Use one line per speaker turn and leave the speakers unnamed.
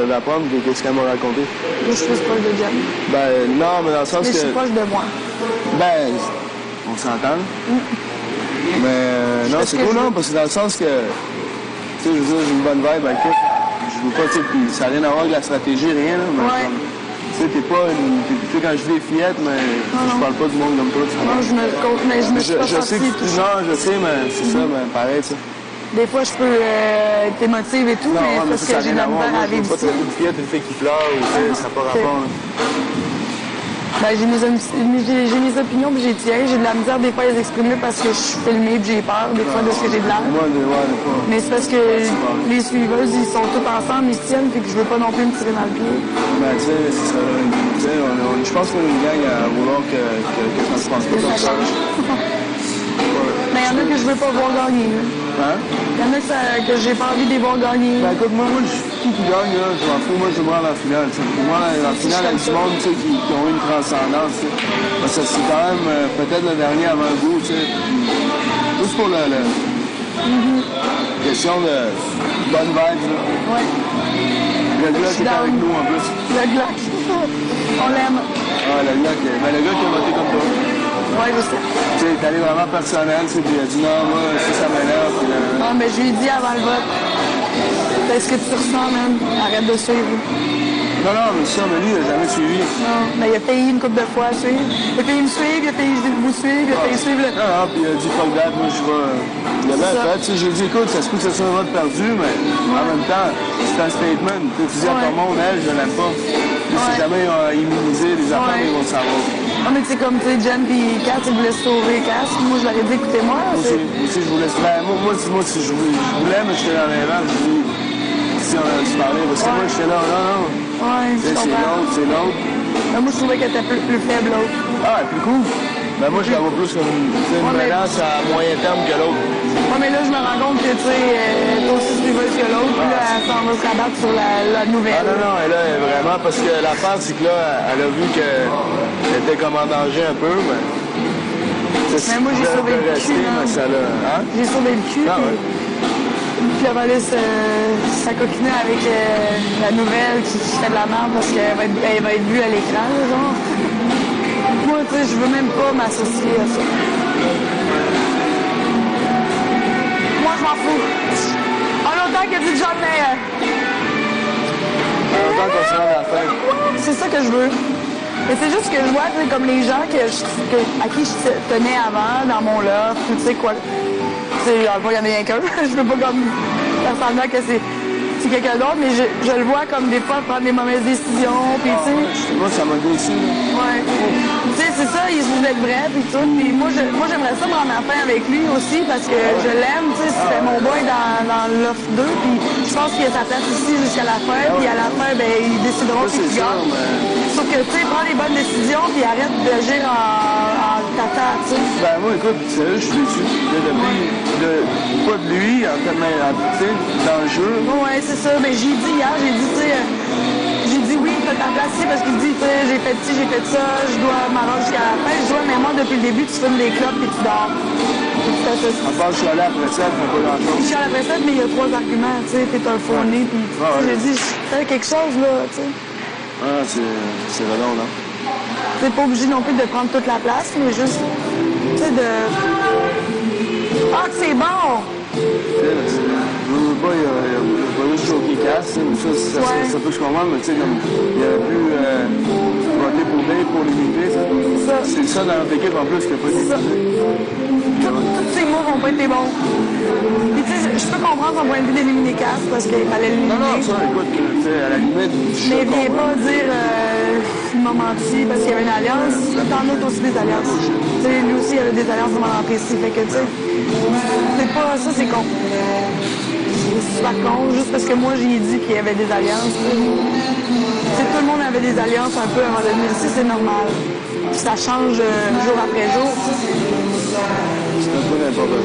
d'apprendre qu'est-ce qu'elle m'a raconté.
Je suis plus proche de Jen.
Ben, non, mais dans le sens
Mais
que...
je suis proche de moi.
Ben, on s'entend. Mais non, c'est cool, non, parce que dans le sens que... Tu sais, je veux dire, j'ai une bonne vibe avec elle. Je veux pas, tu sais, puis ça n'a rien à voir avec la stratégie, rien, là. Mais
ouais.
Tu sais, t'es pas une... Tu sais, quand je dis des fillettes, mais je parle pas du monde comme toi, tu
comprends? Non, je me suis pas
sais que non, je sais, mais c'est ça, mais pareil, ça.
Des fois, je peux être émotive et tout,
non,
mais parce que j'ai de la misère à vivre.
Je veux pas traiter une fillette, une fille qui pleure, ou ça n'a pas rapport.
Ben, j'ai mes opinions, puis j'ai de la misère des fois à les exprimer parce que je suis filmée, puis j'ai peur des fois de ce que j'ai de l'air. Mais c'est parce que les suiveuses, ils sont tous ensemble, ils se tiennent, puis que je veux pas non plus me tirer dans le pied.
Ben, tu sais, c'est ça. Je pense qu'on est une gang à vouloir que ça se passe pas comme ça.
Mais il y en a que je veux pas voir gagner.
Hein?
Il y en a que j'ai pas envie de les voir gagner.
Ben écoute, moi, qui gagne, là, je m'en fous, moi, je veux voir la finale. Pour moi, la finale, il y a du monde qui ont eu une transcendance. Parce que c'est quand même peut-être le dernier avant le goût. Juste pour la question de bonne vibe. Là.
Ouais.
Le Glock est avec nous en plus.
Le Glock. On l'aime.
Ah, le Glock, ben, le gars qui a voté comme toi.
Oui, je sais.
Tu sais, il est allé vraiment personnel, puis il a dit non, moi, ça m'énerve.
Non, mais je lui ai dit avant le vote, qu'est-ce que tu ressens, man? Arrête de suivre.
Non, mais ça, mais lui, il n'a jamais suivi.
Non, mais il a payé une couple de fois à suivre. Il a payé me suivre, il a payé vous suivre, il a payé suivre.
Non, puis il a dit fuck that, moi, je vais. Il a bien fait, tu sais, j'ai dit écoute, ça se peut que ce soit un vote perdu, mais en même temps, c'est un statement. Tu dis à ton monde, elle, je l'aime pas. Si jamais ils ont immunisé les enfants, ils vont le savoir.
Non, mais tu sais, comme tu sais, Jen et Cass, ils voulaient sauver Cass. Moi, je leur ai dit, écoutez-moi.
Moi aussi, je voulais. Ben, moi, si je voulais, mais j'étais dans les rangs, je dis, si on a dû parler, parce que moi, j'étais là, non.
Ouais,
c'est l'autre.
Ben, moi, je trouvais qu'elle était plus faible, l'autre.
Ah, plus cool. Ben, moi, je la vois plus comme une menace à moyen terme que l'autre.
Ouais, mais là, je me rends compte que, tu sais, elle est aussi suiveuse que l'autre, puis là, elle s'en va se rabattre sur la nouvelle.
Ah, non, elle est vraiment, parce que l'affaire, c'est que là, elle a vu qu'elle était comme en danger un peu, mais...
Mais moi, j'ai sauvé le cul,
hein?
J'ai sauvé le cul, puis elle va aller s'acoquiner avec la nouvelle qui fait de la merde parce qu'elle va être vue à l'écran, genre. Moi, tu sais, je veux même pas m'associer à ça. Moi, je m'en fous. En autant que du John Mayer.
En autant qu'on se rend à la fin.
C'est ça que je veux. Mais c'est juste que je vois, comme les gens à qui je tenais avant, dans mon loft, tu sais quoi. Tu sais, il y en a rien qu'un. Je veux pas comme faire semblant que c'est quelqu'un d'autre, mais je le vois comme des fois prendre des mauvaises décisions, puis tu sais.
Moi, ça m'a déçu.
Ouais. Tu sais, c'est ça, il se voulait être vrai, puis tout. Puis moi, j'aimerais ça me rendre à la fin avec lui aussi, parce que je l'aime, tu sais, c'était mon boy dans l'offre 2, puis je pense qu'il a sa place ici jusqu'à la fin, puis à la fin, ben, ils décideront qui gagne. Sauf que, tu sais, prends les bonnes décisions, puis arrête d'agir en tata, tu sais.
Ben, moi, écoute, sérieux, je suis déçu. Pas de lui, en fait, mais, tu sais, dans le jeu.
Ouais, c'est ça. Mais j'ai dit hier, tu sais, j'ai dit oui, t'as ta place ici, parce qu'il dit, tu sais, j'ai fait ci, j'ai fait ça, je dois m'arranger jusqu'à la fin. Je dois, mais moi, depuis le début, tu fumes des clopes et tu dors.
À part chialer après ça, ça fait pas grand-chose.
Je chiale après ça, mais il y a 3 arguments, tu sais, t'es un fourni, puis j'ai dit, fais quelque chose, là, tu sais.
Ah, c'est redondant.
T'es pas obligé non plus de prendre toute la place, mais juste, tu sais, de... Ah, que c'est bon!
Je veux pas, il y a pas juste choquer casse, ça peut se comprendre, mais tu sais, comme, il aurait pu voter pour Dave pour limiter, ça. C'est ça dans notre équipe en plus qui a pas limité.
Tous ces mots vont pas être bons. Puis tu sais, je peux comprendre son point de vue d'éliminer Cass parce qu'il fallait l'éliminer.
Non, ça, écoute, tu sais, à la limite,
mais viens pas dire il m'a menti parce qu'il y avait une alliance. T'en as aussi des alliances. Tu sais, lui aussi, il y avait des alliances de moment précis. Fait que, tu sais, c'est pas ça, c'est con. C'est super con, juste parce que moi, j'ai dit qu'il y avait des alliances. Tu sais, tout le monde avait des alliances un peu à un moment donné. Ici, c'est normal. Ça change jour après jour.
C'est un peu n'importe quoi.